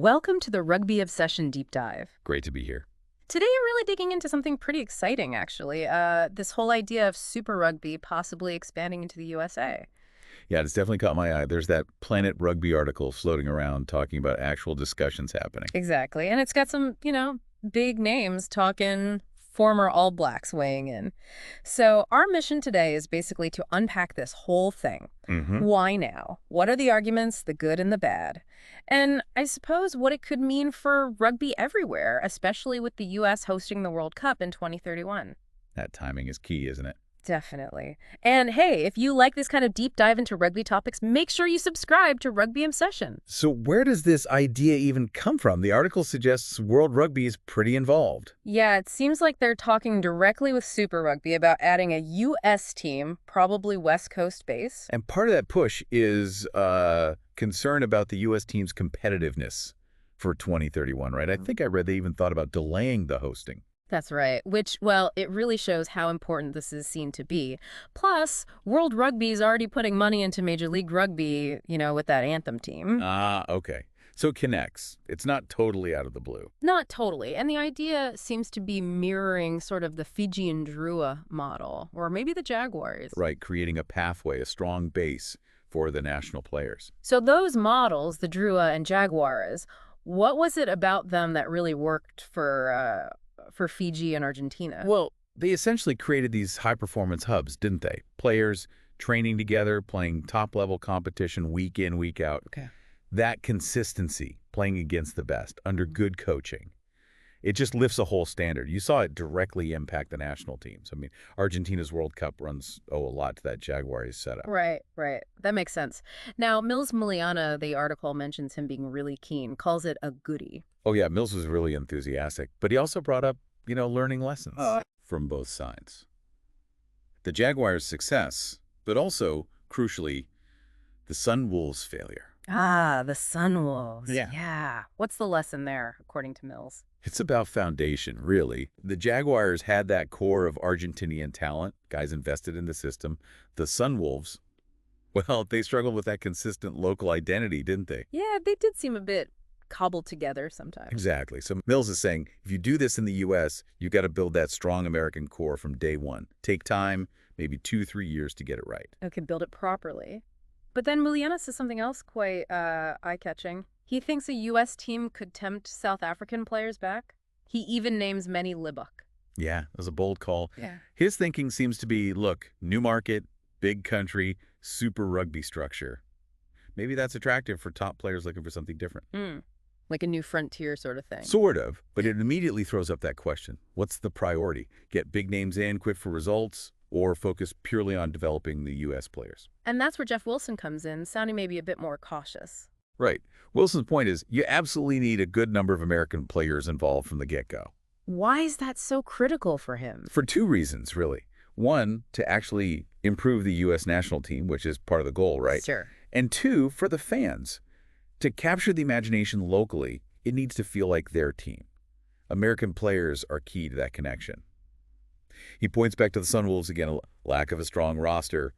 Welcome to the Rugby Obsession Deep Dive. Great to be here. Today, you're really digging into something pretty exciting, actually. This whole idea of Super Rugby possibly expanding into the USA. Yeah, it's definitely caught my eye. There's that Planet Rugby article floating around talking about actual discussions happening. Exactly. And it's got some, big names talking former All Blacks weighing in. So our mission today is basically to unpack this whole thing. Why now? What are the arguments, the good and the bad? And I suppose what it could mean for rugby everywhere, especially with the U.S. hosting the World Cup in 2031. That timing is key, isn't it? Definitely. And hey, if you like this kind of deep dive into rugby topics, make sure you subscribe to Rugby Obsession. So where does this idea even come from? The article suggests World Rugby is pretty involved. Yeah, it seems like they're talking directly with Super Rugby about adding a U.S. team, probably West Coast base. And part of that push is concern about the U.S. team's competitiveness for 2031, right? I think I read they even thought about delaying the hosting. That's right, which, well, it really shows how important this is seen to be. Plus, World Rugby is already putting money into Major League Rugby, with that anthem team. Okay. So it connects. It's not totally out of the blue. Not totally. And the idea seems to be mirroring sort of the Fijian Drua model, or maybe the Jaguars. Right, creating a pathway, a strong base for the national players. So those models, the Drua and Jaguars, what was it about them that really worked for Fiji and Argentina? Well, they essentially created these high-performance hubs, didn't they? Players training together, playing top-level competition week in, week out. Okay. That consistency, playing against the best, under good coaching, it just lifts a whole standard. You saw it directly impact the national teams. I mean, Argentina's World Cup runs, a lot to that Jaguars setup. Right. That makes sense. Now, Mils Muliaina, the article mentions him being really keen, calls it a goodie. Oh, yeah, Mills was really enthusiastic, but he also brought up, learning lessons from both sides. The Jaguars' success, but also, crucially, the Sunwolves' failure. Ah, the Sunwolves. Yeah. Yeah. What's the lesson there, according to Mills? It's about foundation, really. The Jaguars had that core of Argentinian talent, guys invested in the system. The Sunwolves, well, they struggled with that consistent local identity, didn't they? Yeah, they did seem a bit cobbled together sometimes. Exactly. So Mills is saying, if you do this in the U.S., you got to build that strong American core from day one. Take time, maybe 2-3 years to get it right. Okay, build it properly. But then Muliaina says something else quite eye-catching. He thinks a U.S. team could tempt South African players back. He even names Manny Libbok. Yeah, that was a bold call. Yeah. His thinking seems to be, look, new market, big country, super rugby structure. Maybe that's attractive for top players looking for something different. Like a new frontier sort of thing. Sort of, but it immediately throws up that question. What's the priority? Get big names in, quit for results, or focus purely on developing the U.S. players? And that's where Jeff Wilson comes in, sounding maybe a bit more cautious. Right. Wilson's point is you absolutely need a good number of American players involved from the get-go. Why is that so critical for him? For two reasons, really. One, to actually improve the U.S. national team, which is part of the goal, right? Sure. And two, for the fans. To capture the imagination locally, it needs to feel like their team. American players are key to that connection. He points back to the Sunwolves again. A lack of a strong roster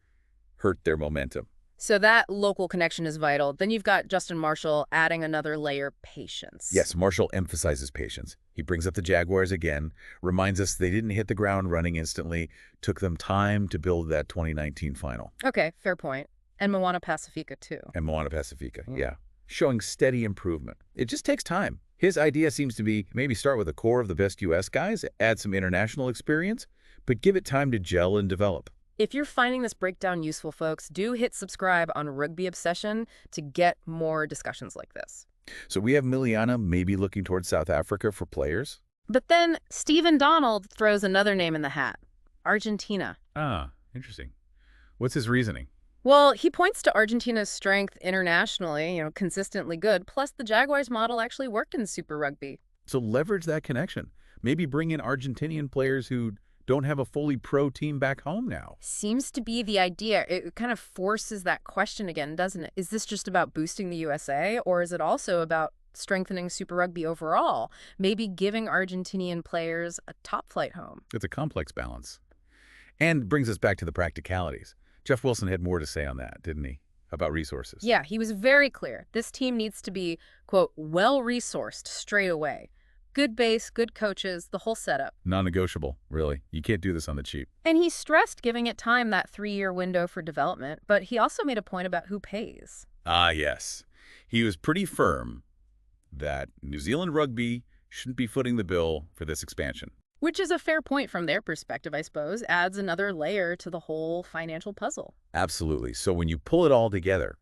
hurt their momentum. So that local connection is vital. Then you've got Justin Marshall adding another layer, patience. Yes, Marshall emphasizes patience. He brings up the Jaguars again, reminds us they didn't hit the ground running instantly, took them time to build that 2019 final. Okay, fair point. And Moana Pacifica, too. And Moana Pacifica, yeah. Showing steady improvement. It just takes time. His idea seems to be maybe start with a core of the best U.S. guys, add some international experience, but give it time to gel and develop. If you're finding this breakdown useful, folks, do hit subscribe on Rugby Obsession to get more discussions like this. So we have Muliaina maybe looking towards South Africa for players. But then Stephen Donald throws another name in the hat, Argentina. Ah, interesting. What's his reasoning? Well, he points to Argentina's strength internationally, consistently good, plus the Jaguars model actually worked in Super Rugby. So leverage that connection. Maybe bring in Argentinian players who don't have a fully pro team back home now. Seems to be the idea. It kind of forces that question again, doesn't it? Is this just about boosting the USA, or is it also about strengthening Super Rugby overall? Maybe giving Argentinian players a top flight home. It's a complex balance. And brings us back to the practicalities. Jeff Wilson had more to say on that, didn't he? about resources. Yeah, he was very clear. This team needs to be, quote, well-resourced straight away. Good base, good coaches, the whole setup. Non-negotiable, really. You can't do this on the cheap. And he stressed giving it time, that 3-year window for development, but he also made a point about who pays. Ah, yes. He was pretty firm that New Zealand Rugby shouldn't be footing the bill for this expansion. Which is a fair point from their perspective, I suppose, adds another layer to the whole financial puzzle. Absolutely. So when you pull it all together,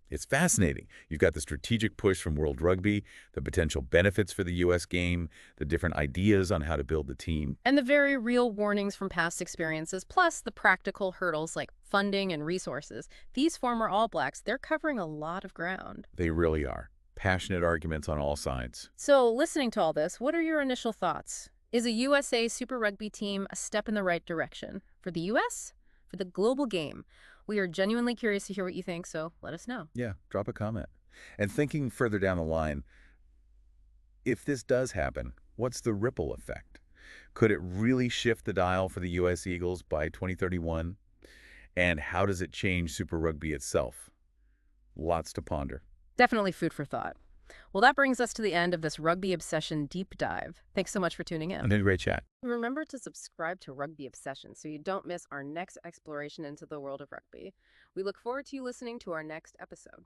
it's fascinating. You've got the strategic push from World Rugby, the potential benefits for the U.S. game, the different ideas on how to build the team. And the very real warnings from past experiences, plus the practical hurdles like funding and resources. These former All Blacks, they're covering a lot of ground. They really are. Passionate arguments on all sides. So, listening to all this, what are your initial thoughts? Is a USA Super Rugby team a step in the right direction? For the U.S.? For the global game? We are genuinely curious to hear what you think, so let us know. Yeah, drop a comment. And thinking further down the line, if this does happen, what's the ripple effect? Could it really shift the dial for the U.S. Eagles by 2031? And how does it change Super Rugby itself? Lots to ponder. Definitely food for thought. Well, that brings us to the end of this Rugby Obsession deep dive. Thanks so much for tuning in. And a great chat. Remember to subscribe to Rugby Obsession so you don't miss our next exploration into the world of rugby. We look forward to you listening to our next episode.